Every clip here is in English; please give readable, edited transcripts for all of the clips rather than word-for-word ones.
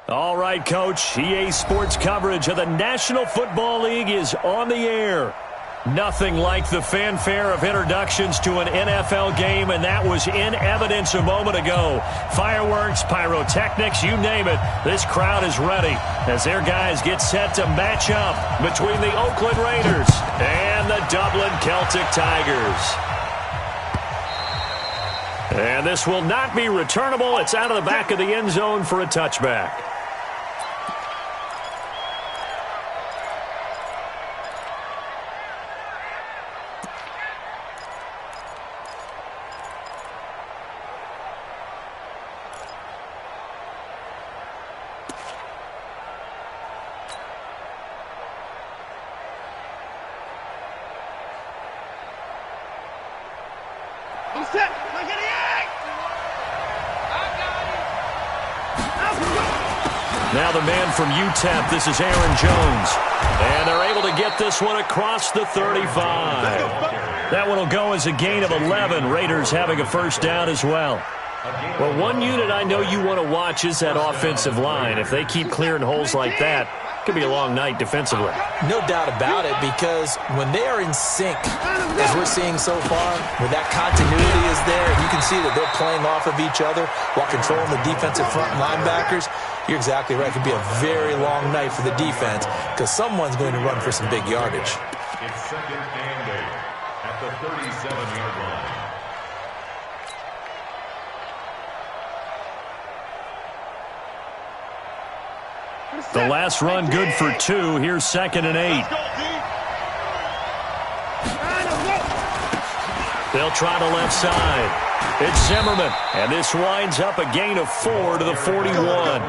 All right, Coach. EA Sports coverage of the National Football League is on the air. Nothing like the fanfare of introductions to an NFL game, and that was in evidence a moment ago. Fireworks, pyrotechnics, you name it. This crowd is ready as their guys get set to match up between the Oakland Raiders and the Dublin Celtic Tigers. And this will not be returnable. It's out of the back of the end zone for a touchback. Now the man from UTEP, this is Aaron Jones. And they're able to get this one across the 35. That one will go as a gain of 11. Raiders having a first down as well. Well, one unit I know you want to watch is that offensive line. If they keep clearing holes like that, it could be a long night defensively. No doubt about it, because when they are in sync, as we're seeing so far, where that continuity is there, and you can see that they're playing off of each other while controlling the defensive front linebackers, you're exactly right. It could be a very long night for the defense because someone's going to run for some big yardage. It's second and 8 at the 37-yard line. The last run good for 2. Here's second and 8. They'll try the left side. It's Zimmerman, and this winds up a gain of 4 to the 41.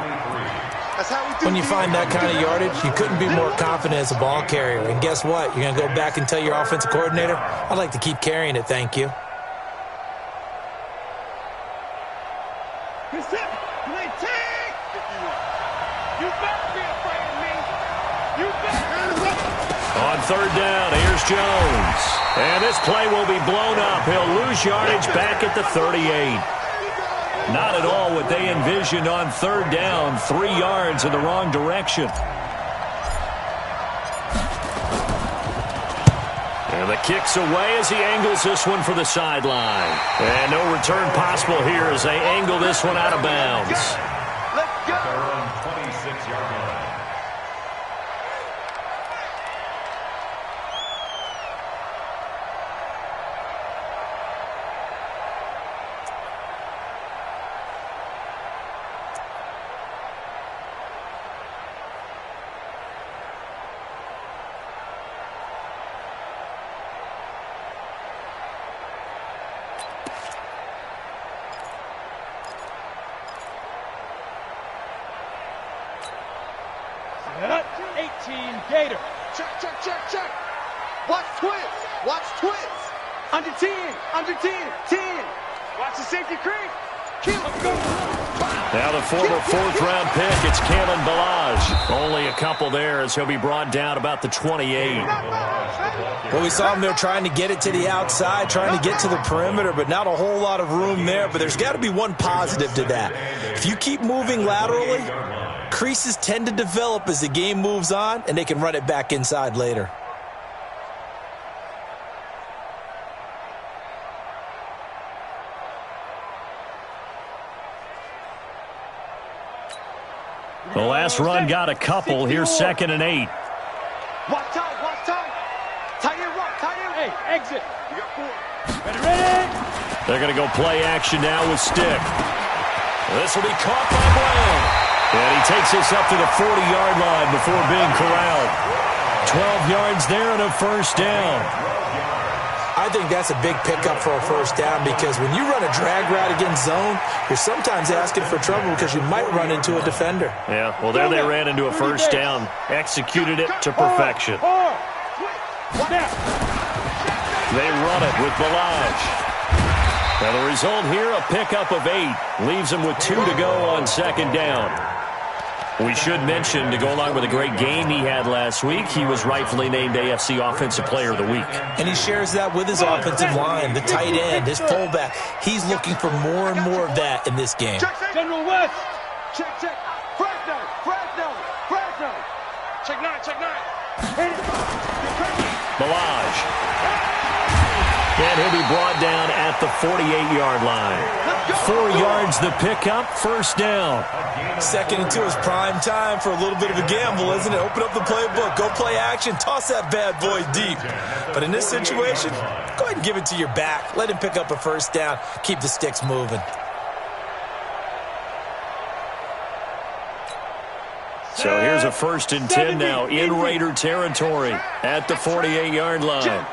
When you find that kind of yardage, you couldn't be more confident as a ball carrier. And guess what? You're going to go back and tell your offensive coordinator, I'd like to keep carrying it, thank you. On third down, here's Jones. And this play will be blown up. He'll lose yardage back at the 38. Not at all what they envisioned on third down. 3 yards in the wrong direction. And the kick's away as he angles this one for the sideline. And no return possible here as they angle this one out of bounds. Let's go. They're on 26-yard line. Gator. Check. Watch twins. Under 10. 10. Watch the safety creep. Now the former fourth-round pick, it's Kalen Ballage. Only a couple there as he'll be brought down about the 28. Well, we saw him there trying to get it to the outside, trying to get to the perimeter, but not a whole lot of room there. But there's got to be one positive to that. If you keep moving laterally, creases tend to develop as the game moves on, and they can run it back inside later. The last run got a couple. Here's second and 8. Watch time. Tight end. Hey, exit. You got 4. Ready. They're going to go play action now with Stick. This will be caught by Brown. And he takes this up to the 40-yard line before being corralled. 12 yards there and a first down. I think that's a big pickup for a first down because when you run a drag route against zone, you're sometimes asking for trouble because you might run into a defender. Yeah, well, there they ran into a first down. Executed it to perfection. They run it with Ballage. Now the result here, a pickup of 8. Leaves them with 2 to go on second down. We should mention, to go along with a great game he had last week, he was rightfully named AFC Offensive Player of the Week. And he shares that with his offensive line, the tight end, his fullback. He's looking for more and more of that in this game. General West. Check. Fragment. Check nine. Hit it. Balaj. And he'll be brought down at the 48-yard line. 4 yards the pickup, first down. Second and 2 is prime time for a little bit of a gamble, isn't it? Open up the playbook, go play action, toss that bad boy deep. But in this situation, go ahead and give it to your back. Let him pick up a first down. Keep the sticks moving. So here's a 1st and 10 now in Raider territory at the 48-yard line. Jim.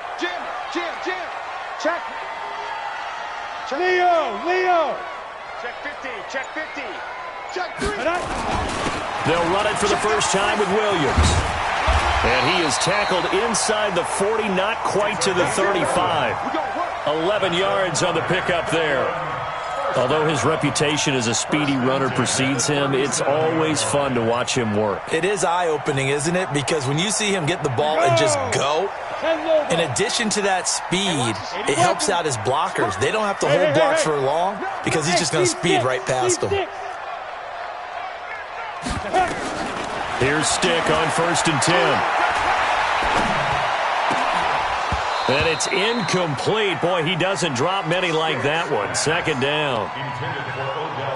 Check. Leo. Check 50. Check 3. They'll run it for the first time with Williams. And he is tackled inside the 40, not quite to the 35. 11 yards on the pickup there. Although his reputation as a speedy runner precedes him, it's always fun to watch him work. It is eye-opening, isn't it? Because when you see him get the ball and just go, in addition to that speed, it helps out his blockers. They don't have to hold blocks for long because he's just going to speed right past them. Here's Stick on 1st and 10. And it's incomplete. Boy, he doesn't drop many like that one. 2nd down.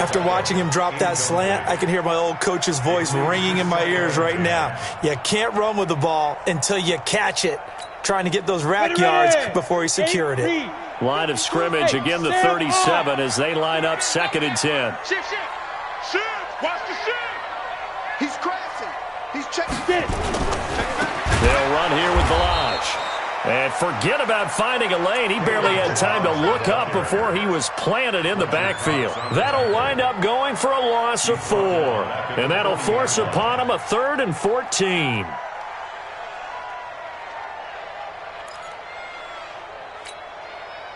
After watching him drop that slant, I can hear my old coach's voice ringing in my ears right now. You can't run with the ball until you catch it. Trying to get those rack yards before he secured it. Line of scrimmage, again the 37 as they line up 2nd and 10. Shift. Watch the shift. He's crashing. He's checking. They'll run here with Balaj. And forget about finding a lane. He barely had time to look up before he was planted in the backfield. That'll wind up going for a loss of 4. And that'll force upon him a 3rd and 14.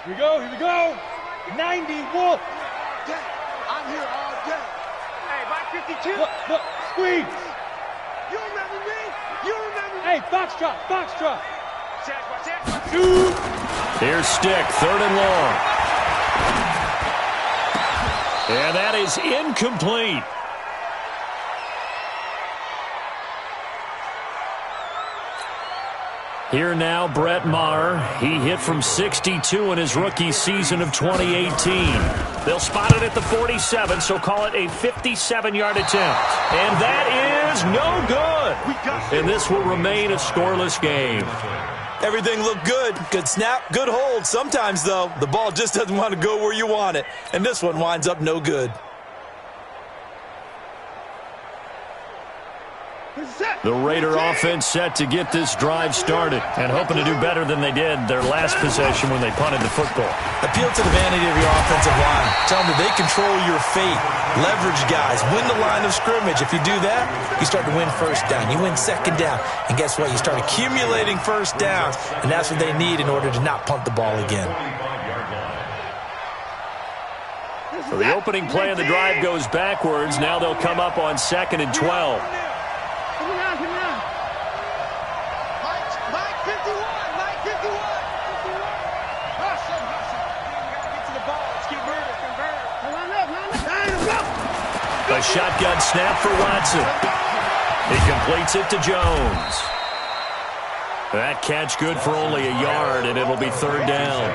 Here we go. 91. I'm here all day. Hey, by 52. Look, squeeze. You remember me? Hey, Foxtrot. Here's Stick, 3rd and long. And that is incomplete. Here now, Brett Maher. He hit from 62 in his rookie season of 2018. They'll spot it at the 47, so call it a 57-yard attempt. And that is no good. And this will remain a scoreless game. Everything looked good. Good snap, good hold. Sometimes, though, the ball just doesn't want to go where you want it. And this one winds up no good. The Raider offense set to get this drive started and hoping to do better than they did their last possession when they punted the football. Appeal to the vanity of your offensive line. Tell them that they control your fate. Leverage guys. Win the line of scrimmage. If you do that, you start to win 1st down. You win 2nd down. And guess what? You start accumulating 1st downs. And that's what they need in order to not punt the ball again. So the opening play of the drive goes backwards. Now they'll come up on 2nd and 12. A shotgun snap for Watson. He completes it to Jones. That catch good for only a yard, and it'll be 3rd down.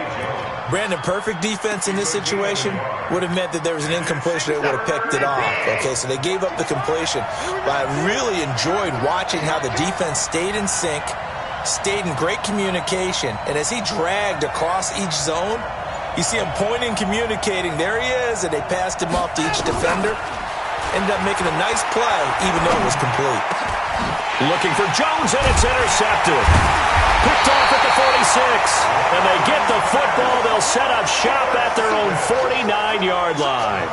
Brandon, perfect defense in this situation would have meant that there was an incompletion that would have picked it off. Okay, so they gave up the completion. But I really enjoyed watching how the defense stayed in sync, stayed in great communication, and as he dragged across each zone, you see him pointing, communicating. There he is, and they passed him off to each defender. Ended up making a nice play, even though it was complete. Looking for Jones, and it's intercepted. Picked off at the 46. And they get the football. They'll set up shop at their own 49-yard line.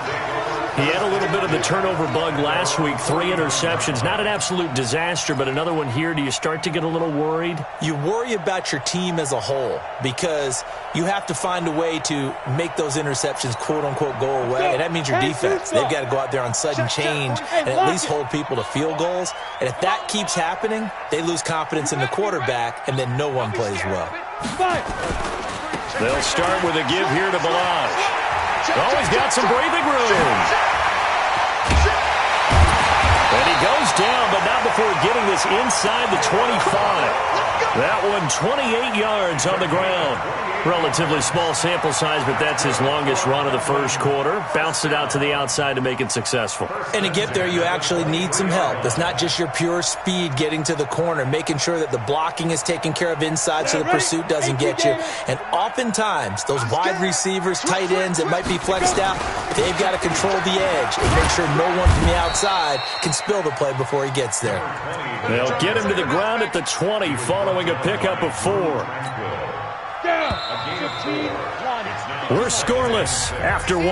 He had a little bit of the turnover bug last week. 3 interceptions. Not an absolute disaster, but another one here. Do you start to get a little worried? You worry about your team as a whole because you have to find a way to make those interceptions, quote-unquote, go away. And that means your defense. They've got to go out there on sudden change and at least hold people to field goals. And if that keeps happening, they lose confidence in the quarterback, and then no one plays well. They'll start with a give here to Balaj. Oh, he's got some breathing room. And he goes down, but not before getting this inside the 25. That one 28 yards on the ground. Relatively small sample size, but that's his longest run of the first quarter. Bounced it out to the outside to make it successful. And to get there, you actually need some help. It's not just your pure speed getting to the corner, making sure that the blocking is taken care of inside so the pursuit doesn't get you. And oftentimes, those wide receivers, tight ends that might be flexed out, they've got to control the edge and make sure no one from the outside can spill the play before he gets there. They'll get him to the ground at the 20 following a pickup of 4. We're scoreless after 1.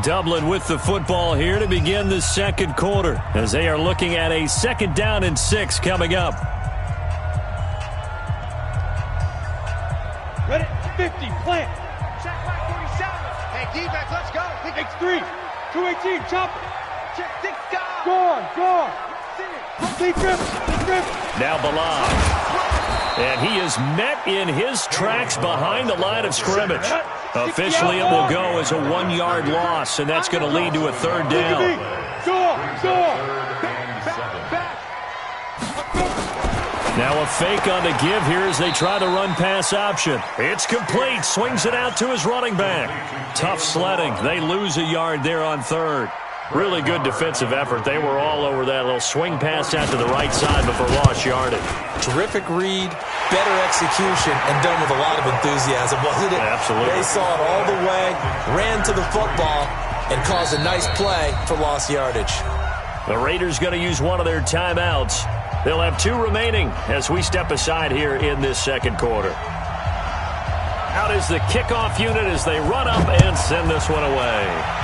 Dublin with the football here to begin the second quarter as they are looking at a 2nd down and 6 coming up. Ready? 50, plant. Check back 47. Hey, defense, let's go. X3, 218, chop it. Check, six, go. Go. Now Balaj. And he is met in his tracks behind the line of scrimmage. Officially, it will go as a 1-yard loss, and that's going to lead to a 3rd down. Now a fake on the give here as they try the run-pass option. It's complete. Swings it out to his running back. Tough sledding. They lose a yard there on 3rd. Really good defensive effort. They were all over that little swing pass out to the right side before lost yardage. Terrific read, better execution, and done with a lot of enthusiasm, wasn't it? Absolutely. They saw it all the way, ran to the football, and caused a nice play for lost yardage. The Raiders going to use one of their timeouts. They'll have 2 remaining as we step aside here in this second quarter. Out is the kickoff unit as they run up and send this one away.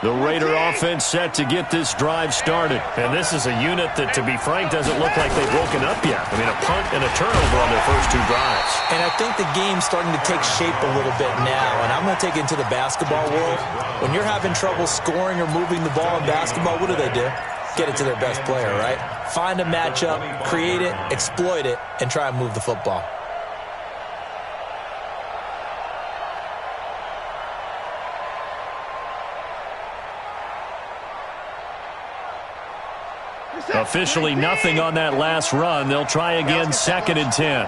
The Raider offense set to get this drive started. And this is a unit that, to be frank, doesn't look like they've woken up yet. I mean, a punt and a turnover on their first 2 drives. And I think the game's starting to take shape a little bit now. And I'm going to take it into the basketball world. When you're having trouble scoring or moving the ball in basketball, what do? Get it to their best player, right? Find a matchup, create it, exploit it, and try and move the football. Officially nothing on that last run. They'll try again, 2nd and 10.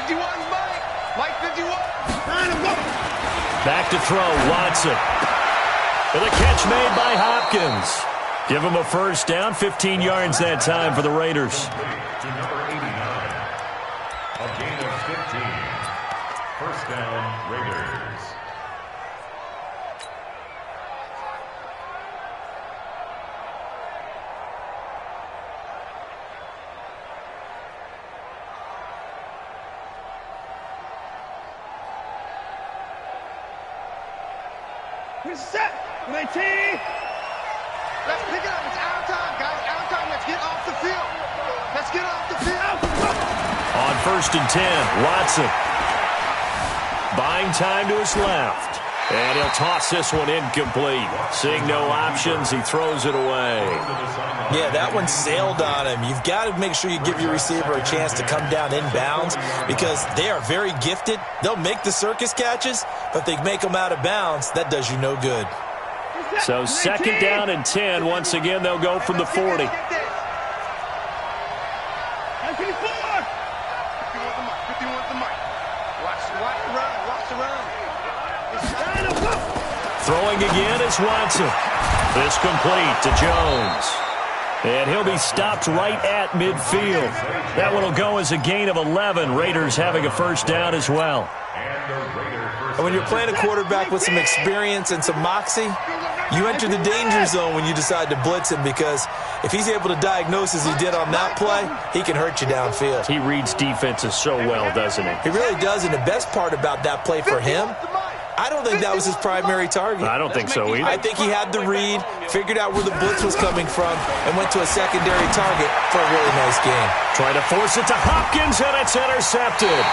51, Mike 51. Back to throw, Watson. With a catch made by Hopkins. Give him a 1st down, 15 yards that time for the Raiders. To number 89. A gain of 15. 1st down, Raiders. Set. 19. Let's pick it up. It's out of time, guys. Out of time. Let's get off the field. Let's get off the field. On 1st and 10, Watson. Buying time to his left. And he'll toss this one incomplete. Seeing no options, he throws it away. Yeah, that one sailed on him. You've got to make sure you give your receiver a chance to come down inbounds because they are very gifted. They'll make the circus catches, but they make them out of bounds. That does you no good. So 2nd down and 10. Once again, they'll go from the 40. Throwing again is Watson. This complete to Jones. And he'll be stopped right at midfield. That one will go as a gain of 11. Raiders having a 1st down as well. And when you're playing a quarterback with some experience and some moxie, you enter the danger zone when you decide to blitz him because if he's able to diagnose as he did on that play, he can hurt you downfield. He reads defenses so well, doesn't he? He really does, and the best part about that play for him, I don't think that was his primary target. I don't think so either. I think he had the read, figured out where the blitz was coming from, and went to a secondary target for a really nice game. Trying to force it to Hopkins, and it's intercepted.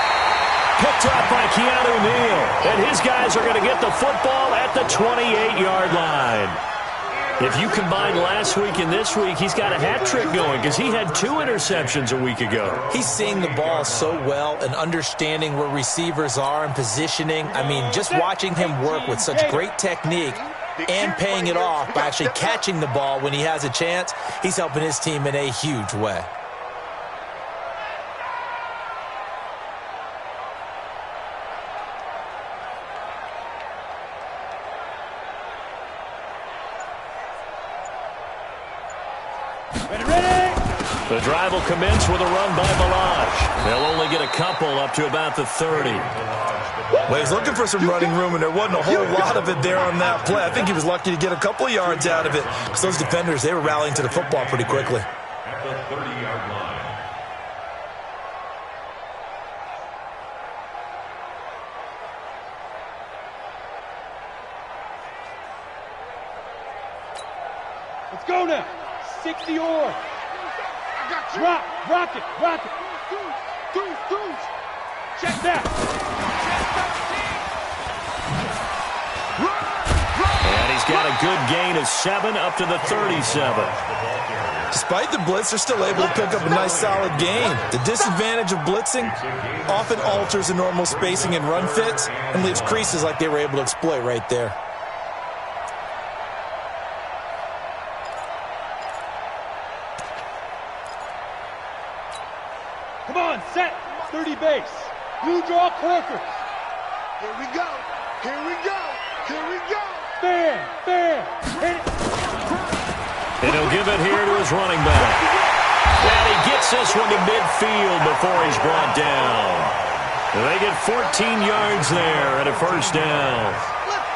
Picked up by Keanu Neal. And his guys are going to get the football at the 28-yard line. If you combine last week and this week, he's got a hat trick going because he had 2 interceptions a week ago. He's seeing the ball so well and understanding where receivers are and positioning. I mean, just watching him work with such great technique and paying it off by actually catching the ball when he has a chance, he's helping his team in a huge way. The drive will commence with a run by Balaj. They'll only get a couple up to about the 30. Well, he's looking for some running room, and there wasn't a whole lot of it there on that play. I think he was lucky to get a couple of yards out of it because those defenders, they were rallying to the football pretty quickly. At the 30-yard line. Let's go now. 60 or. Rock it. Check that. And he's got a good gain of 7 up to the 37. Despite the blitz, they're still able to pick up a nice solid gain. The disadvantage of blitzing often alters the normal spacing and run fits and leaves creases like they were able to exploit right there. Come on, set. 30 base. Blue draw Corker. Here we go. Bam. Hit it. And he'll give it here to his running back. And he gets this one to midfield before he's brought down. And they get 14 yards there at a first down.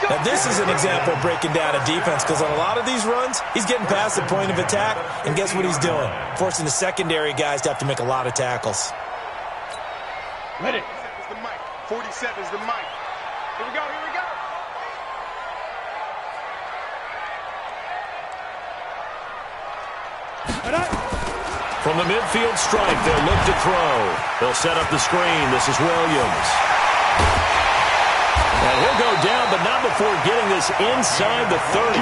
Now, this is an example of breaking down a defense because on a lot of these runs, he's getting past the point of attack, and guess what he's doing? Forcing the secondary guys to have to make a lot of tackles. Ready. It's the mic. 47 is the mic. Here we go. From the midfield stripe, they'll look to throw. They'll set up the screen. This is Williams. And he'll go down, but not before getting this inside the 30.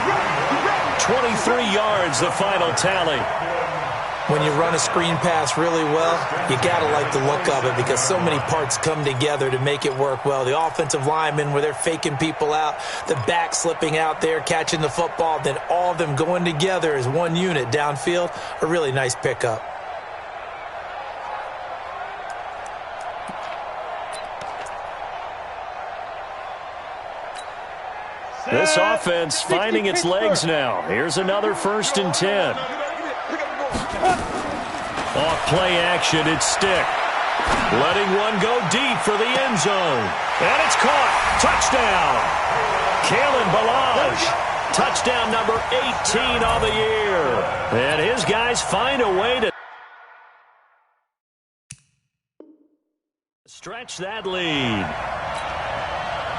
23 yards, the final tally. When you run a screen pass really well, you got to like the look of it because so many parts come together to make it work well. The offensive linemen, where they're faking people out, the back slipping out there, catching the football, then all of them going together as one unit downfield, a really nice pickup. This offense finding its legs now. Here's another 1st and 10. Off play action, it's Stick. Letting one go deep for the end zone. And it's caught. Touchdown. Kalen Balaj. Touchdown number 18 on the year. And his guys find a way to stretch that lead.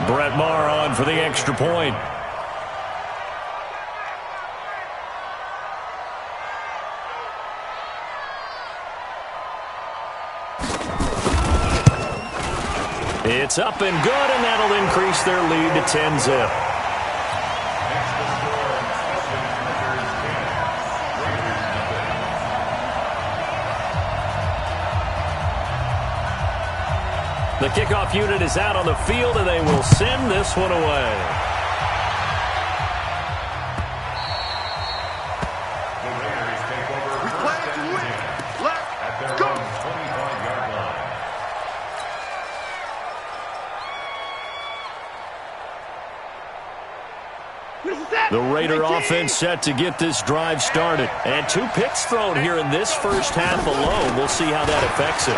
Brett Maher on for the extra point. It's up and good, and that'll increase their lead to 10-zip. The kickoff unit is out on the field, and they will send this one away. The Raiders take over. We play to win. Let's go. 25-yard line. The Raider offense set to get this drive started. And 2 picks thrown here in this first half alone. We'll see how that affects it.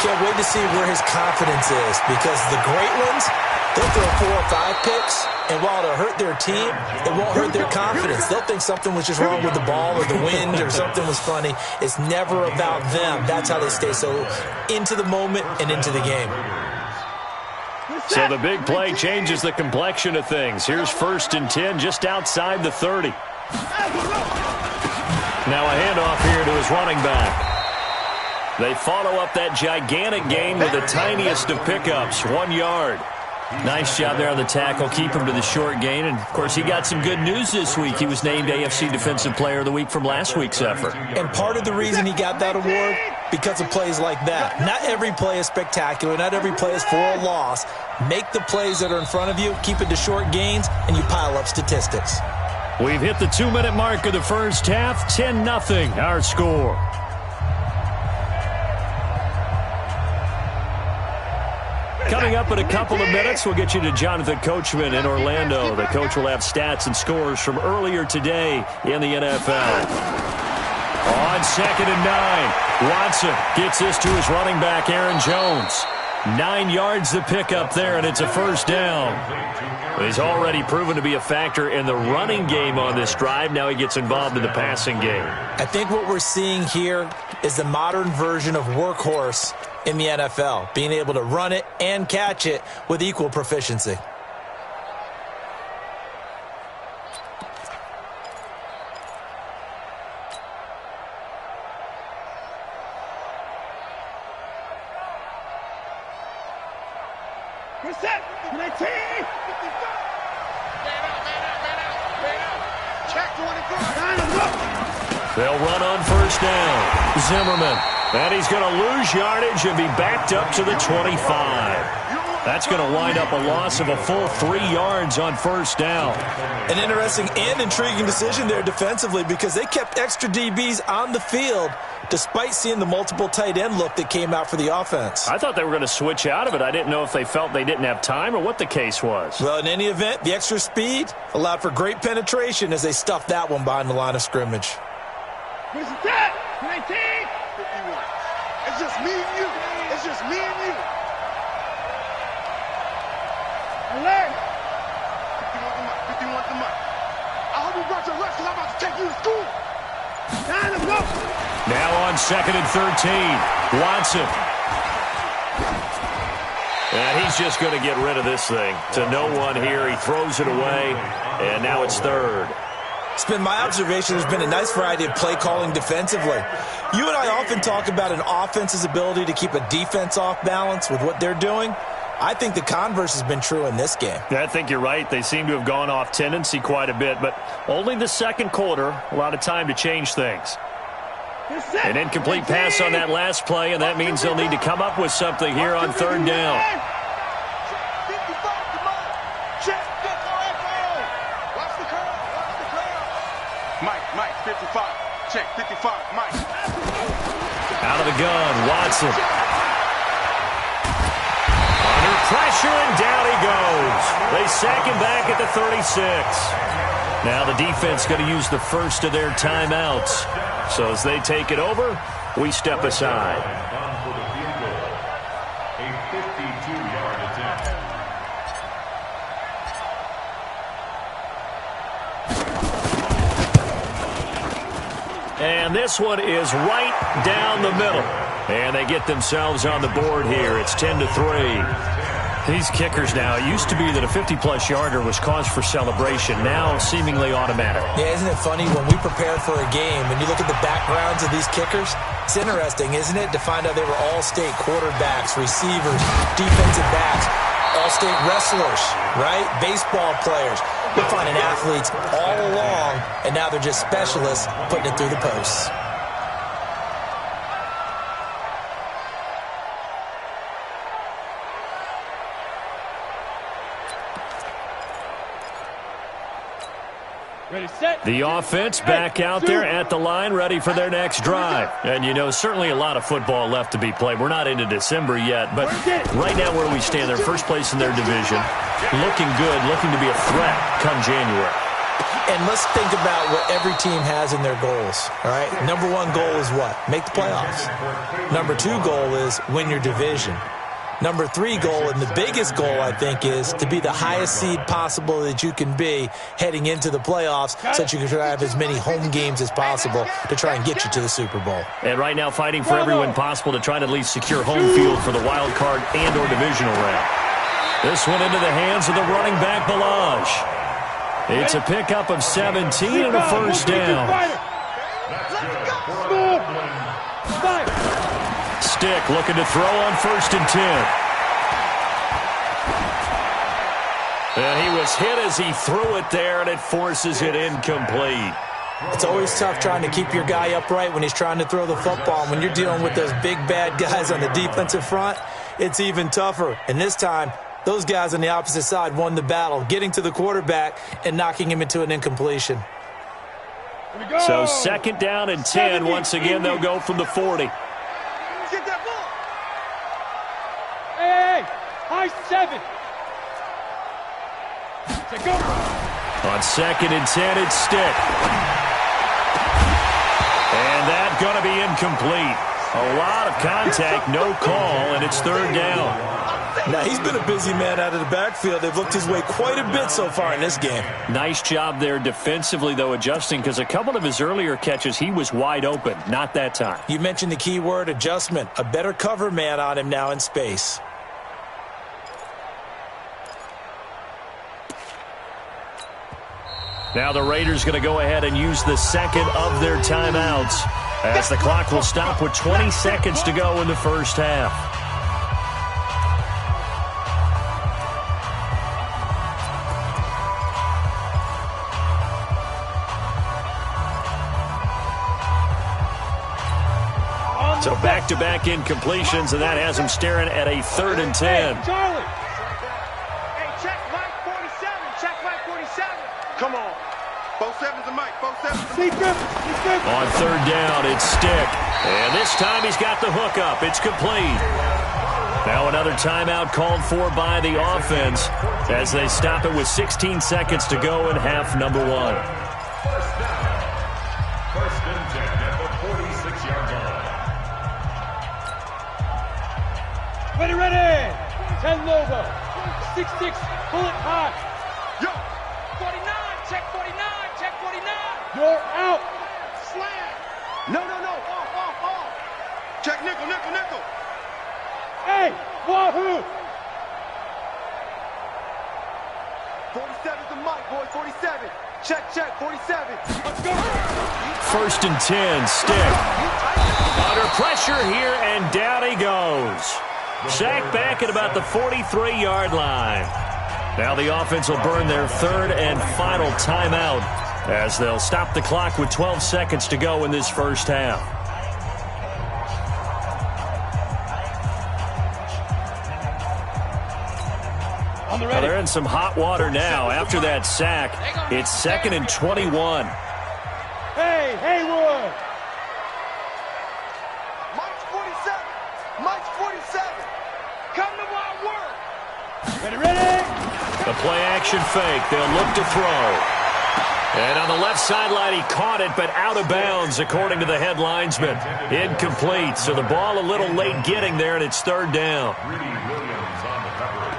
Can't wait to see where his confidence is because the great ones, they'll throw 4 or 5 picks, and while it'll hurt their team, it won't hurt their confidence. They'll think something was just wrong with the ball or the wind or something was funny. It's never about them. That's how they stay so into the moment and into the game. So the big play changes the complexion of things. Here's 1st and 10 just outside the 30. Now a handoff here to his running back. They follow up that gigantic gain with the tiniest of pickups, 1 yard. Nice job there on the tackle. Keep him to the short gain. And, of course, he got some good news this week. He was named AFC Defensive Player of the Week from last week's effort. And part of the reason he got that award, because of plays like that. Not every play is spectacular. Not every play is for a loss. Make the plays that are in front of you, keep it to short gains, and you pile up statistics. We've hit the 2-minute mark of the first half. 10-0 our score. Coming up in a couple of minutes, we'll get you to Jonathan Coachman in Orlando. The coach will have stats and scores from earlier today in the NFL. On 2nd and 9, Watson gets this to his running back, Aaron Jones. 9 yards the pickup there, and it's a first down. He's already proven to be a factor in the running game on this drive. Now he gets involved in the passing game. I think what we're seeing here is the modern version of workhorse in the NFL, being able to run it and catch it with equal proficiency. We're set. 19. Check 24. They'll run on first down. Zimmerman. And he's going to lose yardage and be backed up to the 25. That's going to wind up a loss of a full 3 yards on first down. An interesting and intriguing decision there defensively, because they kept extra DBs on the field despite seeing the multiple tight end look that came out for the offense. I thought they were going to switch out of it. I didn't know if they felt they didn't have time or what the case was. Well, in any event, the extra speed allowed for great penetration as they stuffed that one behind the line of scrimmage. Where's that? 19. 51. It's just me and you. It's just me and you. Alert. 51 to Mike. I hope you brought your rest, because I'm about to take you to school. Time to go. Now on 2nd and 13, Watson. And he's just going to get rid of this thing to no one here. He throws it away, and now it's 3rd. It's been my observation there's been a nice variety of play calling defensively. You and I often talk about an offense's ability to keep a defense off balance with what they're doing. I think the converse has been true in this game. I think you're right. They seem to have gone off tendency quite a bit, but only the second quarter, a lot of time to change things. An incomplete pass on that last play, and that means they'll need to come up with something here on 3rd down. Mike, 55. Check, 55, Mike. Out of the gun, Watson. Under pressure, and down he goes. They sack him back at the 36. Now the defense going to use the first of their timeouts. So as they take it over, we step aside. A 52-yard attempt. And this one is right down the middle. And they get themselves on the board here. It's 10-3. These kickers now, it used to be that a 50-plus yarder was cause for celebration. Now seemingly automatic. Yeah, isn't it funny when we prepare for a game and you look at the backgrounds of these kickers? It's interesting, isn't it, to find out they were all-state quarterbacks, receivers, defensive backs, all-state wrestlers, right? Baseball players. We're finding athletes all along, and now they're just specialists putting it through the posts. Ready, set. The offense back out there at the line, ready for their next drive. And, you know, certainly a lot of football left to be played. We're not into December yet, but right now where we stand, they're first place in their division. Looking good, looking to be a threat come January. And let's think about what every team has in their goals, all right? Number one goal is what? Make the playoffs. Number two goal is win your division. Number three goal, and the biggest goal, I think, is to be the highest seed possible that you can be heading into the playoffs so that you can try to have as many home games as possible to try and get you to the Super Bowl. And right now fighting for every win possible to try to at least secure home field for the wild card and or divisional round. This one into the hands of the running back, Balaj. It's a pickup of 17 and a first down. Stick looking to throw on 1st and 10. And he was hit as he threw it there, and it forces it incomplete. It's always tough trying to keep your guy upright when he's trying to throw the football. When you're dealing with those big, bad guys on the defensive front, it's even tougher. And this time, those guys on the opposite side won the battle, getting to the quarterback and knocking him into an incompletion. So 2nd down and 10. Once again, they'll go from the 40. Get that ball. Hey, high 7. Go. On 2nd and 10, it's Stick. And that's going to be incomplete. A lot of contact, no call, and it's 3rd down. Now, he's been a busy man out of the backfield. They've looked his way quite a bit so far in this game. Nice job there defensively, though, adjusting, because a couple of his earlier catches, he was wide open. Not that time. You mentioned the key word, adjustment. A better cover man on him now in space. Now the Raiders going to go ahead and use the 2nd of their timeouts as the clock will stop with 20 seconds to go in the first half. So back-to-back incompletions, and that has him staring at a 3rd and 10. Hey, Charlie. Hey, check Mike 47. Check Mike 47. Come on. 47's a Mike. 47's a Mike. On 3rd down, it's Stick. And this time he's got the hook up. It's complete. Now another timeout called for by the offense as they stop it with 16 seconds to go in half number 1. First down. 1st and 10 at the 46-yard line. Ready. 10 Lobo. 6-6, bullet high. Yo. 49. Check 49. Check 49. You're out. Slam. No. Off. Check nickel. Hey, wahoo. 47's a Mike, boy. 47. Check 47. Let's go. 1st and 10, Stick. Under pressure here, and down he goes. Sacked back at about the 43-yard line. Now the offense will burn their 3rd and final timeout as they'll stop the clock with 12 seconds to go in this first half. Well, they're in some hot water now. After that sack, it's 2nd and 21. Hey, Haywood. Mike's 47. Mike's 47. Come to my work. Ready. The play-action fake. They'll look to throw. And on the left sideline, he caught it, but out of bounds, according to the head linesman. Incomplete. So the ball a little late getting there, and it's 3rd down. Williams on the coverage.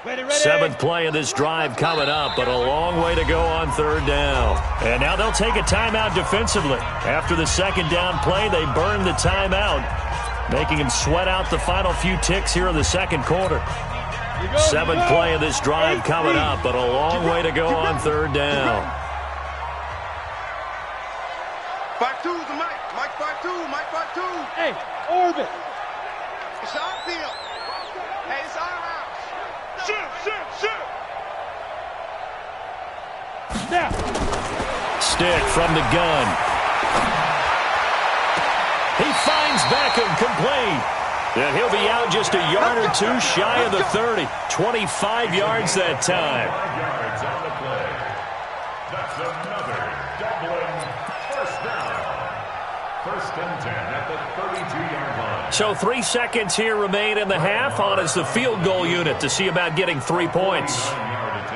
Ready. 7th play of this drive coming up, but a long way to go on 3rd down. And now they'll take a timeout defensively. After the 2nd down play, they burn the timeout, making him sweat out the final few ticks here in the 2nd quarter. 7th play of this drive coming up, but a long way to go on 3rd down. 5-2's a Mike. Mike 5-2. Mike 5-2. Hey, orbit. It's our field. Hey, it's our house. Shoot. Now. Stick from the gun. He finds Beckham complete. And he'll be out just a yard or two shy of the 30. 25 yards that time. 5 yards on the play. That's another doubling first down. 1st and 10 at the 32-yard line. So 3 seconds here remain in the half on as the field goal unit to see about getting 3 points.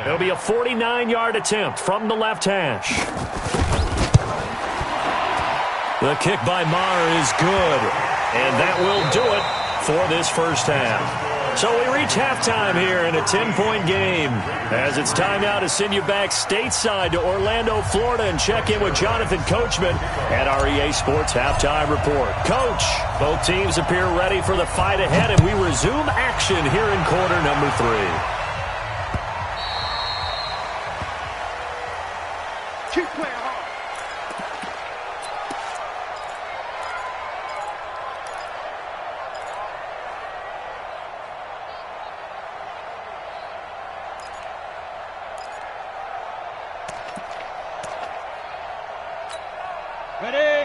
It'll be a 49-yard attempt from the left hash. The kick by Maher is good. And that will do it for this first half. So we reach halftime here in a 10-point game, as it's time now to send you back stateside to Orlando, Florida, and check in with Jonathan Coachman at our EA Sports Halftime Report. Coach, both teams appear ready for the fight ahead, and we resume action here in quarter number 3. Keep playing hard.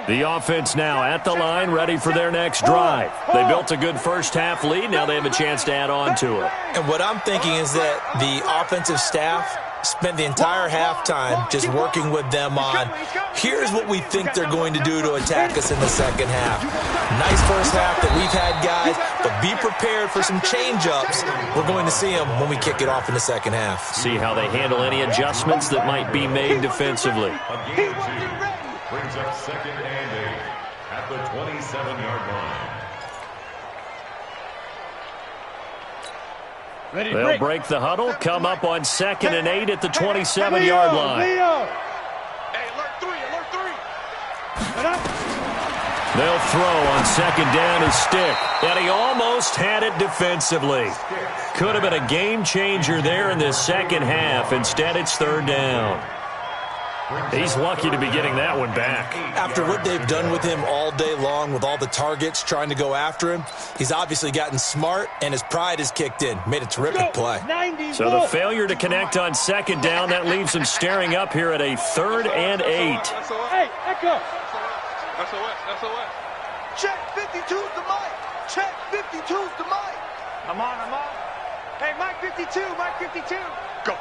The offense now at the line, ready for their next drive. They built a good first-half lead. Now they have a chance to add on to it. And what I'm thinking is that the offensive staff spent the entire halftime just working with them on, here's what we think they're going to do to attack us in the second half. Nice first half that we've had, guys, but be prepared for some change-ups. We're going to see them when we kick it off in the second half. See how they handle any adjustments that might be made defensively. Brings up 2nd and 8 at the 27-yard line. They'll break the huddle, come up on 2nd and 8 at the 27-yard line. Hey, alert 3, alert 3. They'll throw on 2nd down his stick, and he almost had it defensively. Could have been a game changer there in this second half. Instead, it's 3rd down. He's lucky to be getting that one back. After what they've done with him all day long, with all the targets trying to go after him, he's obviously gotten smart, and his pride has kicked in. Made a terrific play. So the failure to connect on 2nd down, that leaves him staring up here at a 3rd and 8. Hey, Echo. SOS. Check 52's the mic. Check 52's the mic. I'm on. Hey, Mike 52. Go.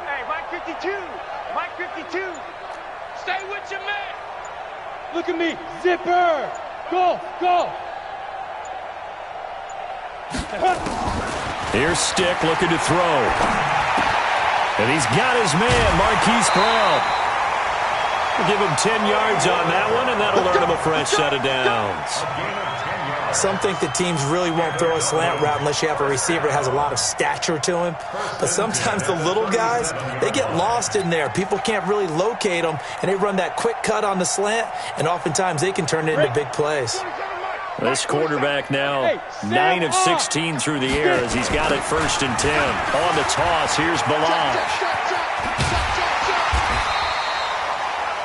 Hey, Mike 52. Stay with your man. Look at me. Zipper. Go. Here's Stick looking to throw. And he's got his man, Marquise Brown. We'll give him 10 yards on that one, and that'll earn him a fresh set of downs. Some think that teams really won't throw a slant route unless you have a receiver that has a lot of stature to him. But sometimes the little guys, they get lost in there. People can't really locate them, and they run that quick cut on the slant, and oftentimes they can turn it into big plays. This quarterback now 9 of 16 through the air as he's got it 1st and 10. On the toss, here's Balaj.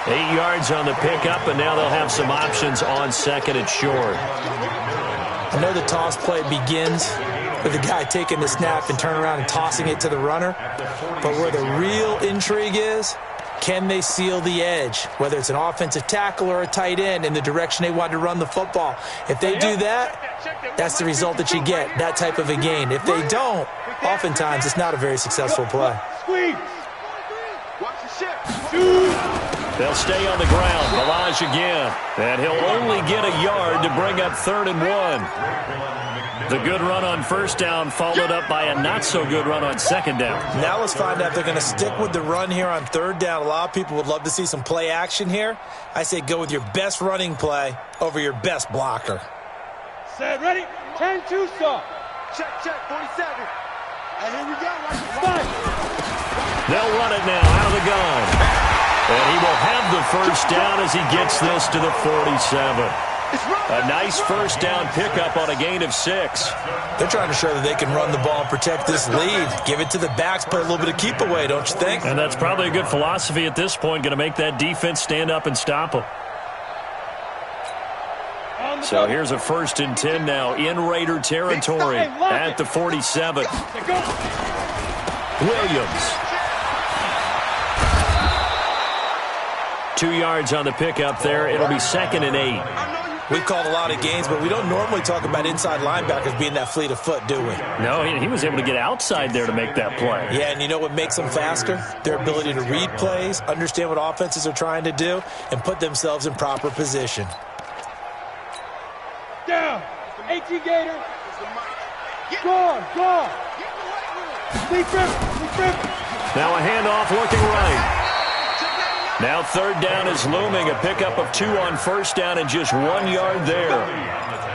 8 yards on the pickup, and now they'll have some options on 2nd and short. I know the toss play begins with the guy taking the snap and turning around and tossing it to the runner. But where the real intrigue is, can they seal the edge, whether it's an offensive tackle or a tight end, in the direction they want to run the football? If they do that, that's the result that you get, that type of a gain. If they don't, oftentimes it's not a very successful play. They'll stay on the ground. Balaj again. And he'll only get a yard to bring up 3rd and 1. The good run on 1st down followed up by a not-so-good run on 2nd down. Now let's find out if they're going to stick with the run here on 3rd down. A lot of people would love to see some play action here. I say go with your best running play over your best blocker. Set, ready? 10-2 stop. Check, 47. And here we go. They'll run it now out of the gun. And he will have the 1st down as he gets this to the 47. A nice 1st down pickup on a gain of 6. They're trying to show that they can run the ball and protect this lead. Give it to the backs, play a little bit of keep away, don't you think? And that's probably a good philosophy at this point, going to make that defense stand up and stop them. So here's a 1st and 10 now in Raider territory at the 47. Williams. 2 yards on the pickup there. It'll be 2nd and 8. We've called a lot of games, but we don't normally talk about inside linebackers being that fleet of foot, do we? No, he was able to get outside there to make that play. Yeah, and you know what makes them faster? Their ability to read plays, understand what offenses are trying to do, and put themselves in proper position. Down. 18 Gator. Gone. Leap rip. Now a handoff looking right. Now third down is looming. A pickup of 2 on first down and just 1 yard there.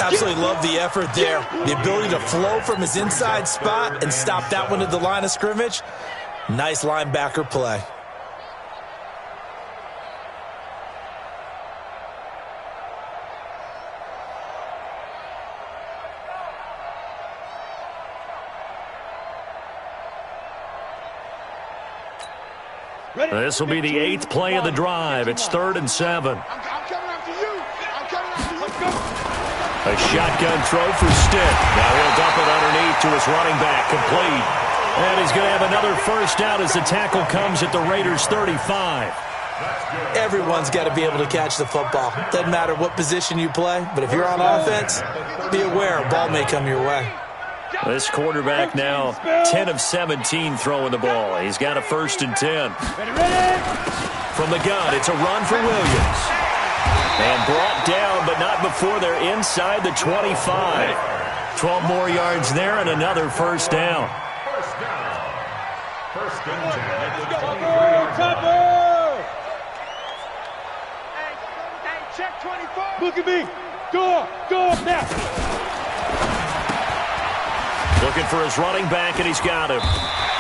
Absolutely love the effort there. The ability to flow from his inside spot and stop that one at the line of scrimmage. Nice linebacker play. This will be the 8th play of the drive. It's 3rd and 7. I'm coming after you. I'm coming after you. Let's go. A shotgun throw for Stick. Now he'll dump it underneath to his running back, complete. And he's going to have another first down as the tackle comes at the Raiders' 35. Everyone's got to be able to catch the football. Doesn't matter what position you play, but if you're on offense, be aware a ball may come your way. This quarterback now 10 of 17 throwing the ball. He's got a 1st and 10. From the gun, it's a run for Williams. And brought down, but not before they're inside the 25. 12 more yards there and another first down. First and 10 at the 23-yard line. Hey, check 24. Look at me. Go up now. Looking for his running back, and he's got him.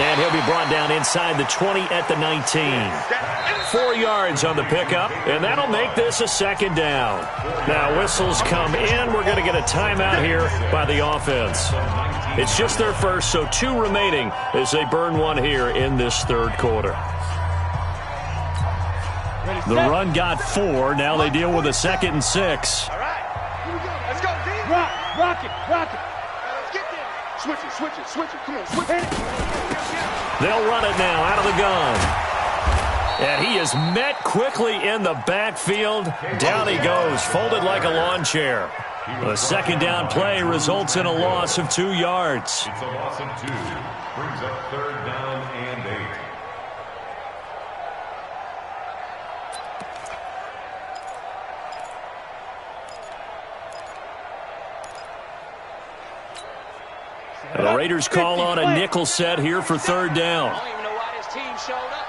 And he'll be brought down inside the 20 at the 19. 4 yards on the pickup, and that'll make this a 2nd down. Now whistles come in. We're going to get a timeout here by the offense. It's just their first, so 2 remaining as they burn one here in this 3rd quarter. The run got 4. Now they deal with a 2nd and 6. All right. Here we go. Let's go, D. Rock it. Let's get there. Switch it. Come on, switch it. They'll run it now out of the gun. And he is met quickly in the backfield. Down he goes, folded like a lawn chair. The 2nd down play results in a loss of 2 yards. It's a loss of 2. Brings up 3rd down and 8. And the Raiders call on a nickel set here for 3rd down. I don't even know why this team showed up.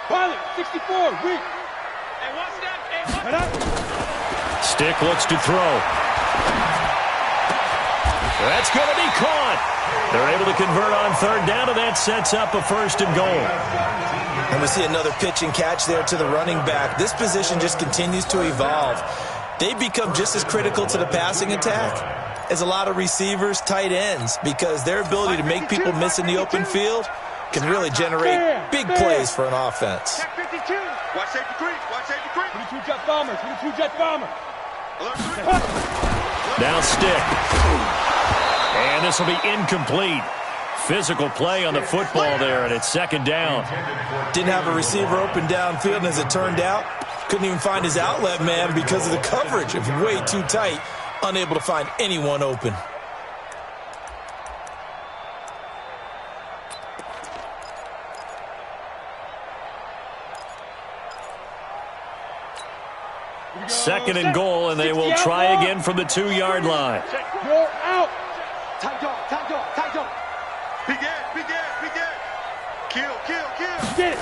Pilot, 64, weak. Hey, what's that? Stick looks to throw. That's going to be caught. They're able to convert on 3rd down, and that sets up a 1st and goal. And we see another pitch and catch there to the running back. This position just continues to evolve. They become just as critical to the passing attack as a lot of receivers, tight ends, because their ability to make people miss in the open field can really generate big plays for an offense. Check 52. Watch safety creep. 22 jet bomber. Now Stick. And this will be incomplete. Physical play on the football there, and it's 2nd down. Didn't have a receiver open downfield, and as it turned out, couldn't even find his outlet man because of the coverage. It was way too tight, unable to find anyone open. Second and goal, and they will try again from the 2-yard line. Go out. Tight dog. Big Ed. Kill. Get it.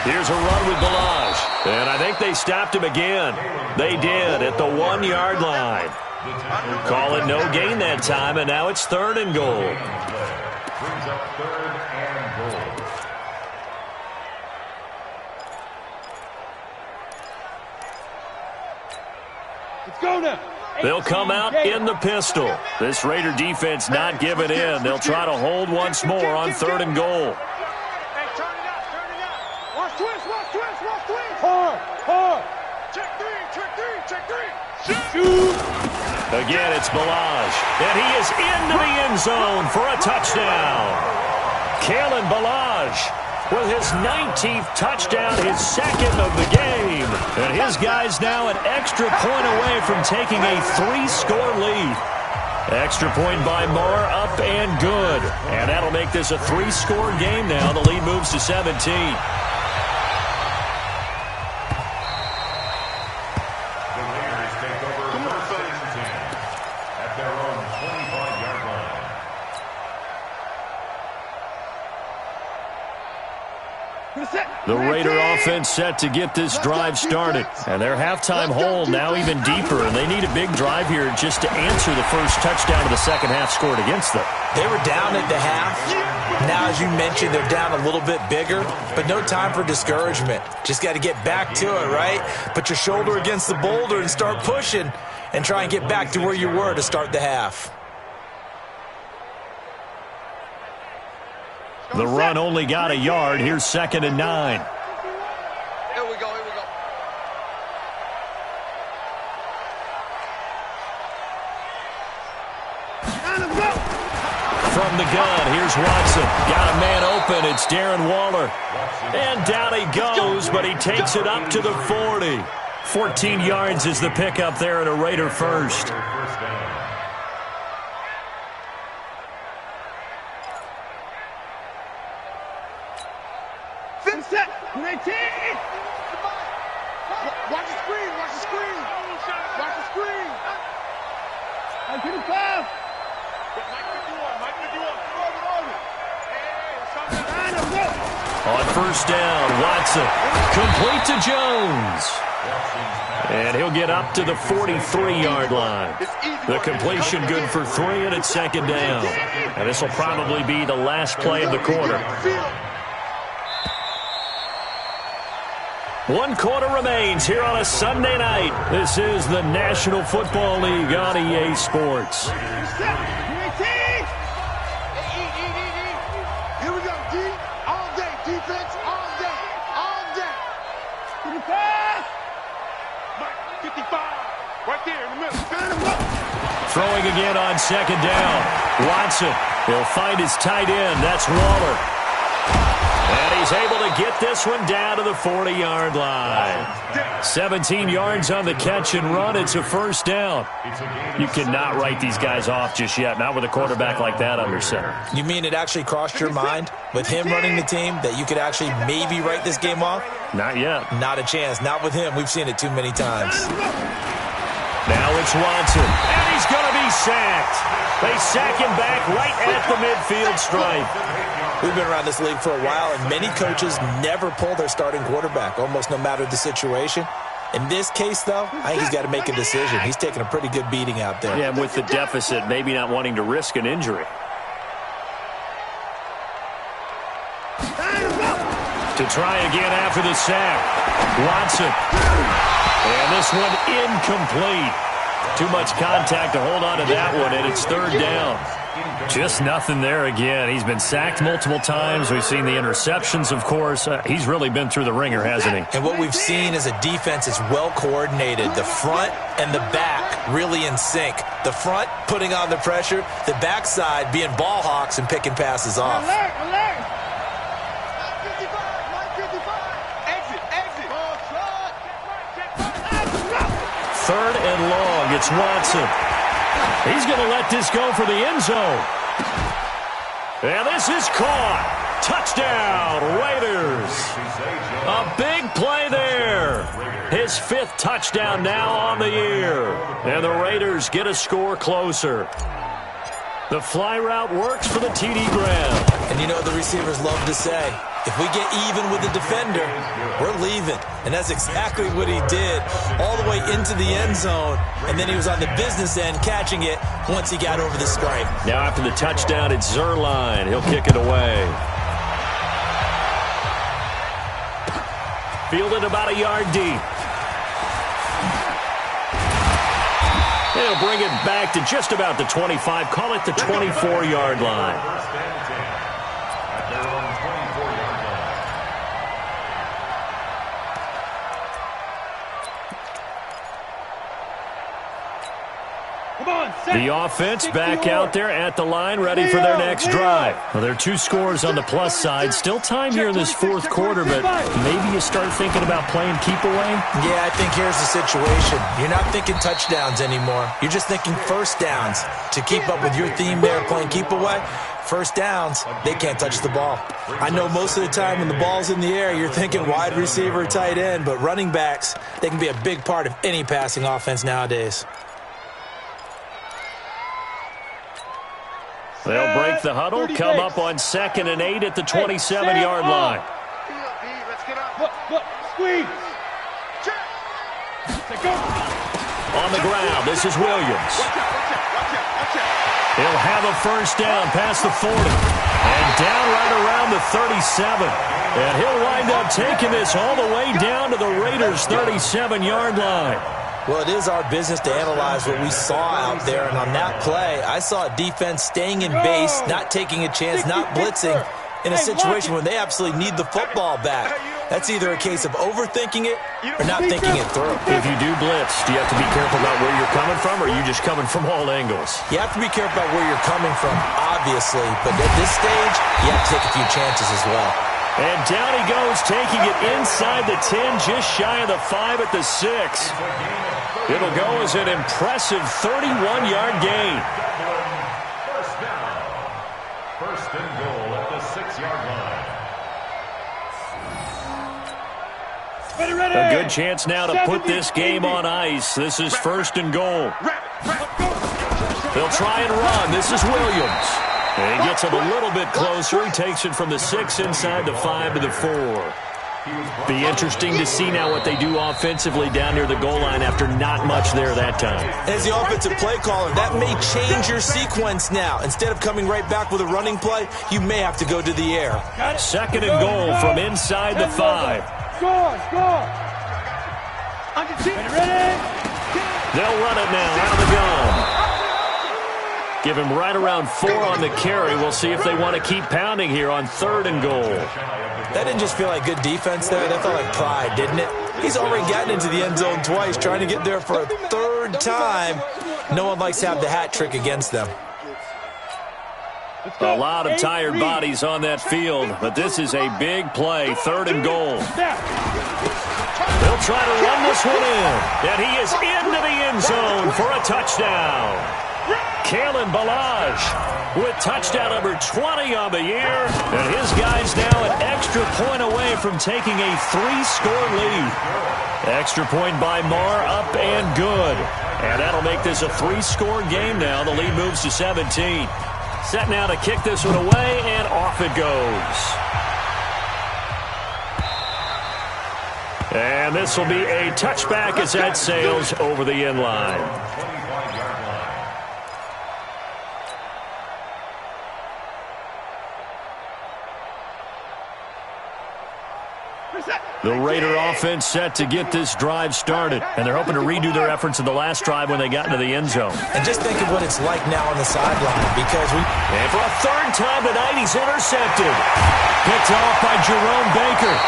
Here's a run with Balaj. And I think they stopped him again. They did at the 1-yard line. Call it no gain that time, and now it's 3rd and goal. Brings up 3rd and goal. Let's go now. They'll come out in the pistol. This Raider defense not giving in. They'll try to hold once more on 3rd and goal. Hey, turn it up. Watch twist. Hard. Check three. Shoot. Again, it's Balaj. And he is into the end zone for a touchdown. Kalen Balaj with his 19th touchdown, his 2nd of the game. And his guys now an extra point away from taking a 3-score lead. Extra point by Moore, up and good. And that'll make this a 3-score game now. The lead moves to 17. Set. The Raider offense set to get this drive started. And their halftime hole now even deeper, and they need a big drive here just to answer the first touchdown of the second half scored against them. They were down at the half. Now, as you mentioned, they're down a little bit bigger, but no time for discouragement. Just got to get back to it, right? Put your shoulder against the boulder and start pushing and try and get back to where you were to start the half. The run only got a yard. Here's 2nd and 9. Here we go. From the gun, here's Watson. Got a man open. It's Darren Waller. And down he goes, but he takes it up to the 40. 14 yards is the pickup there at a Raider first. Watch the screen. Watch the screen. I get it pass. Mike 51. On first down, Watson. Complete to Jones. And he'll get up to the 43-yard line. The completion good for 3, and it's 2nd down. And this will probably be the last play of the quarter. 1 quarter remains here on a Sunday night. This is the National Football League on EA Sports. Here we go, D. All day. Defense, all day. To the pass. Mike 55. Right there in the middle. Throwing again on 2nd down. Watson. He'll find his tight end. That's Waller. And he's able to get this one down to the 40-yard line. 17 yards on the catch and run. It's a first down. You cannot write these guys off just yet, not with a quarterback like that under center. You mean it actually crossed your mind with him running the team that you could actually maybe write this game off? Not yet. Not a chance. Not with him. We've seen it too many times. Now it's Watson, and he's going to be sacked. They sack him back right at the midfield stripe. We've been around this league for a while, and many coaches never pull their starting quarterback, almost no matter the situation. In this case, though, I think he's got to make a decision. He's taking a pretty good beating out there. Yeah, with the deficit, maybe not wanting to risk an injury. To try again after the sack. Watson. And this one incomplete. Too much contact to hold on to that one, and it's 3rd down. Just nothing there again. He's been sacked multiple times. We've seen the interceptions, of course. He's really been through the ringer, hasn't he? And what we've seen is a defense is well coordinated. The front and the back really in sync. The front putting on the pressure. The backside being ball hawks and picking passes off. Alert. 3rd and long. It's Watson. He's going to let this go for the end zone. And this is caught. Touchdown, Raiders. A big play there. His 5th touchdown now on the year. And the Raiders get a score closer. The fly route works for the TD Graham. And you know what the receivers love to say? If we get even with the defender, we're leaving. And that's exactly what he did, all the way into the end zone. And then he was on the business end catching it once he got over the stripe. Now after the touchdown, it's Zerline. He'll kick it away. Fielded about a yard deep. He'll bring it back to just about the 25. Call it the 24-yard line. The offense back out there at the line, ready for their next drive. Well, there are 2 scores on the plus side. Still time here in this 4th quarter, but maybe you start thinking about playing keep away? Yeah, I think here's the situation. You're not thinking touchdowns anymore. You're just thinking first downs. To keep up with your theme there, playing keep away, first downs, they can't touch the ball. I know most of the time when the ball's in the air, you're thinking wide receiver, tight end, but running backs, they can be a big part of any passing offense nowadays. They'll break the huddle, come up on 2nd and 8 at the 27-yard line. Let's get up. Look, squeeze. On the ground, this is Williams. He'll have a first down past the 40. And down right around the 37. And he'll wind up taking this all the way down to the Raiders' 37-yard line. Well, it is our business to analyze what we saw out there. And on that play, I saw a defense staying in base, not taking a chance, not blitzing in a situation when they absolutely need the football back. That's either a case of overthinking it or not thinking it through. If you do blitz, do you have to be careful about where you're coming from, or are you just coming from all angles? You have to be careful about where you're coming from, obviously. But at this stage, you have to take a few chances as well. And down he goes, taking it inside the 10, just shy of the 5 at the 6. It'll go as an impressive 31-yard gain. First down. First and goal at the 6-yard line. A good chance now to put this game on ice. This is first and goal. They'll try and run. This is Williams. And he gets it a little bit closer. He takes it from the 6 inside the 5 to the 4. Be interesting to see now what they do offensively down near the goal line after not much there that time. As the offensive play caller, that may change your sequence now. Instead of coming right back with a running play, you may have to go to the air. Second and goal from inside the 5. Go on. Ready? They'll run it now out of the gun. Give him right around 4 on the carry. We'll see if they want to keep pounding here on third and goal. That didn't just feel like good defense there. That felt like pride, didn't it? He's already gotten into the end zone twice, trying to get there for a third time. No one likes to have the hat trick against them. A lot of tired bodies on that field, but this is a big play, third and goal. They'll try to run this one in, and he is into the end zone for a touchdown. Kalen Ballage with touchdown number 20 on the year, and his guys now an extra point away from taking a 3-score lead. Extra point by Marr, up and good. And that'll make this a 3-score game now. The lead moves to 17. Set now to kick this one away, and off it goes. And this will be a touchback as that sails over the end line. The Raider offense set to get this drive started, and they're hoping to redo their efforts in the last drive when they got into the end zone. And just think of what it's like now on the sideline, because And for a third time tonight, he's intercepted. Picked off by Jerome Baker.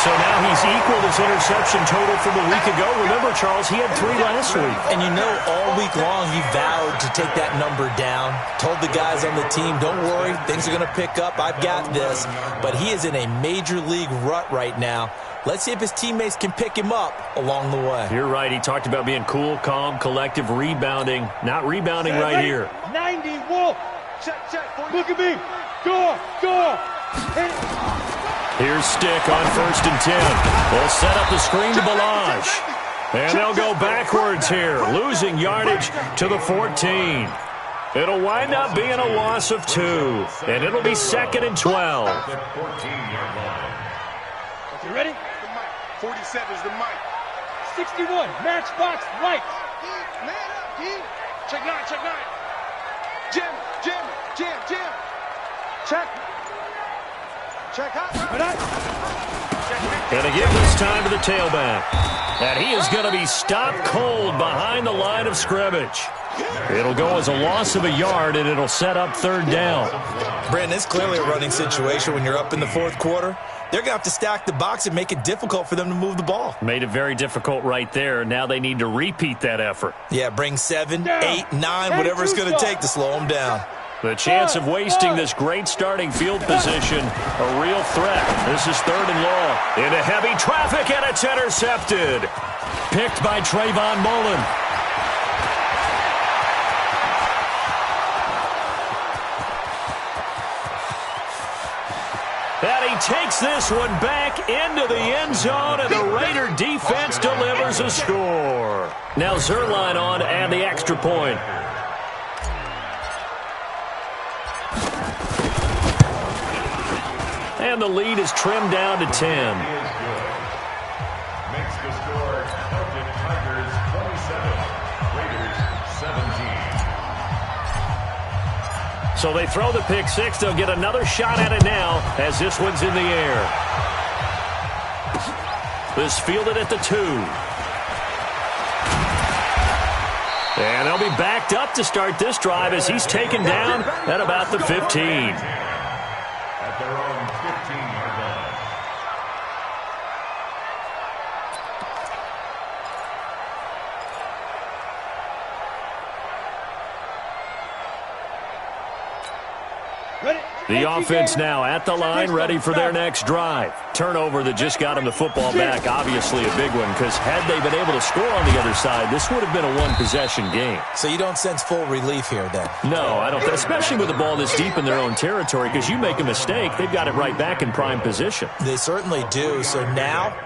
So now he's equaled his interception total from a week ago. Remember, Charles, he had 3 last week. And you know, all week long he vowed to take that number down. Told the guys on the team, don't worry, things are going to pick up. I've got this. But he is in a major league rut right now. Let's see if his teammates can pick him up along the way. You're right. He talked about being cool, calm, collective, rebounding. Not rebounding right here. 90, Wolf. Check. Look at me. Go. Hit it. Here's Stick on first and 10. They'll set up the screen to Ballage. And they'll go backwards here, losing yardage to the 14. It'll wind up being a loss of 2, and it'll be second and 12. You ready? 47 is the mic. 61, matchbox lights. Man up, D. Check 9. Jim. Check hot. And to give this time to the tailback. And he is going to be stopped cold behind the line of scrimmage. It'll go as a loss of a yard, and it'll set up third down. Brandon, it's clearly a running situation when you're up in the fourth quarter. They're going to have to stack the box and make it difficult for them to move the ball. Made it very difficult right there. Now they need to repeat that effort. Yeah, bring 7, 8, 9, whatever it's going to take to slow them down. The chance of wasting this great starting field position, a real threat. This is third and long. Into heavy traffic, and it's intercepted. Picked by Trayvon Mullen. And he takes this one back into the end zone, and the Raider defense delivers a score. Now Zerline on and the extra point. And the lead is trimmed down to 10. So they throw the pick six. They'll get another shot at it now as this one's in the air. This fielded at the 2. And they'll be backed up to start this drive as he's taken down at about the 15. At their own 15-yard line. The offense now at the line, ready for their next drive. Turnover that just got him the football back, obviously a big one, because had they been able to score on the other side, this would have been a one-possession game. So you don't sense full relief here, then? No, I don't, especially with the ball this deep in their own territory, because you make a mistake, they've got it right back in prime position. They certainly do. So now,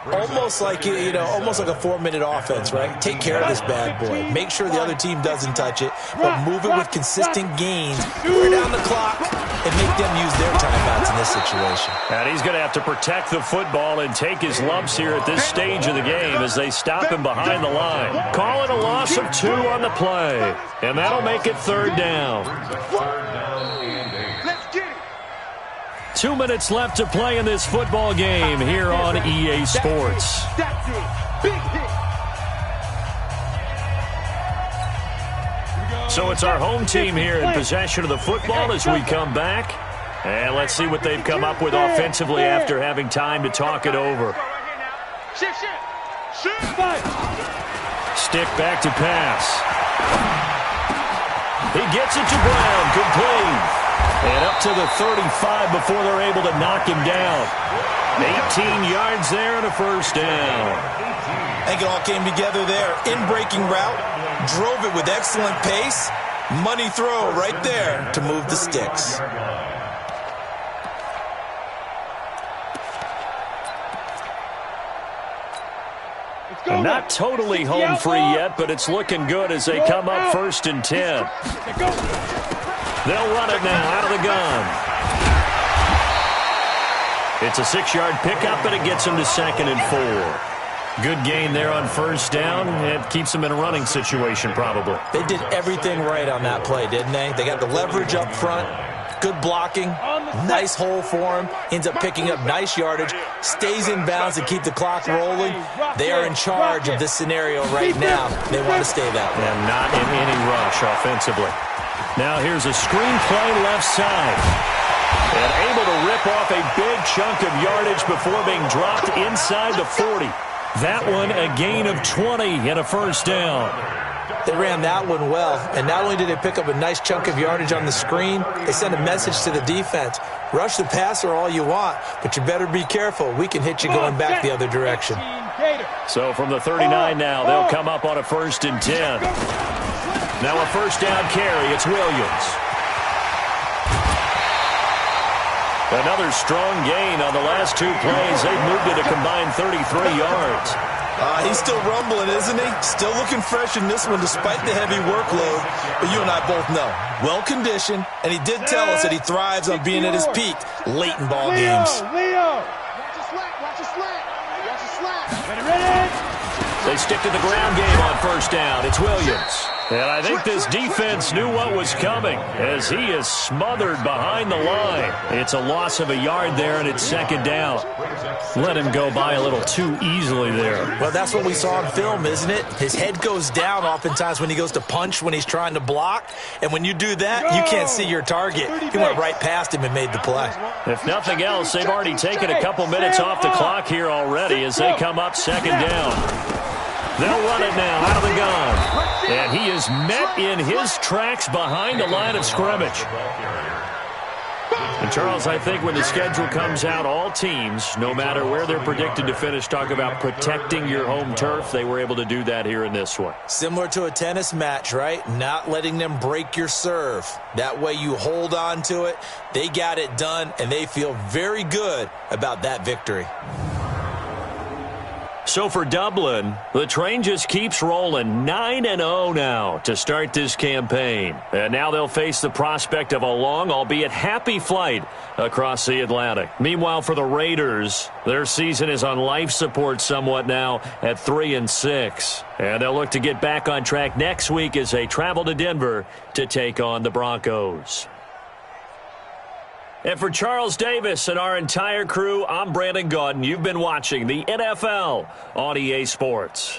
almost like almost like a 4-minute offense, right? Take care of this bad boy. Make sure the other team doesn't touch it, but move it with consistent gains. Wear down the clock and make them use their timeouts in this situation. And he's going to have to protect the football and take his lumps here at this stage of the game as they stop him behind the line. Call it a loss of 2 on the play, and that'll make it 3rd down. 2 minutes left to play in this football game here on EA Sports. That's it. Big hit. So it's our home team here in possession of the football as we come back. And let's see what they've come up with offensively after having time to talk it over. Stick back to pass. He gets it to Brown. Complete. And up to the 35 before they're able to knock him down. 18 yards there and a 1st down. I think it all came together there. In-breaking route, drove it with excellent pace. Money throw right there to move the sticks. And not totally home free yet, but it's looking good as they come up 1st and 10. They'll run it now out of the gun. It's a 6-yard pickup, and it gets them to 2nd and 4. Good gain there on 1st down. It keeps them in a running situation probably. They did everything right on that play, didn't they? They got the leverage up front, good blocking, nice hole for him, ends up picking up nice yardage, stays in bounds to keep the clock rolling. They are in charge of this scenario right now. They want to stay that way. And not in any rush offensively. Now here's a screen play left side. And able to rip off a big chunk of yardage before being dropped inside the 40. That one a gain of 20 and a 1st down. They ran that one well, and not only did they pick up a nice chunk of yardage on the screen, they sent a message to the defense. Rush the passer all you want, but you better be careful. We can hit you going back the other direction. So from the 39 now, they'll come up on a 1st and 10. Now a 1st down carry. It's Williams. Another strong gain on the last 2 plays. They've moved it a combined 33 yards. He's still rumbling, isn't he? Still looking fresh in this one despite the heavy workload. But you and I both know, well-conditioned, and he did tell us that he thrives on being at his peak late in ball games. Leo! Watch your slack, watch your slack. Watch your slack. Ready? They stick to the ground game on 1st down. It's Williams. And I think this defense knew what was coming as he is smothered behind the line. It's a loss of a yard there, and it's 2nd down. Let him go by a little too easily there. Well, that's what we saw in film, isn't it? His head goes down oftentimes when he goes to punch, when he's trying to block. And when you do that, you can't see your target. He went right past him and made the play. If nothing else, they've already taken a couple minutes off the clock here already as they come up 2nd down. They'll run it now out of the gun. And he is met in his tracks behind the line of scrimmage. And, Charles, I think when the schedule comes out, all teams, no matter where they're predicted to finish, talk about protecting your home turf. They were able to do that here in this one. Similar to a tennis match, right? Not letting them break your serve. That way you hold on to it. They got it done, and they feel very good about that victory. So for Dublin, the train just keeps rolling 9-0 now to start this campaign. And now they'll face the prospect of a long, albeit happy flight across the Atlantic. Meanwhile, for the Raiders, their season is on life support somewhat now at 3-6. And they'll look to get back on track next week as they travel to Denver to take on the Broncos. And for Charles Davis and our entire crew, I'm Brandon Gaudin. You've been watching the NFL on EA Sports.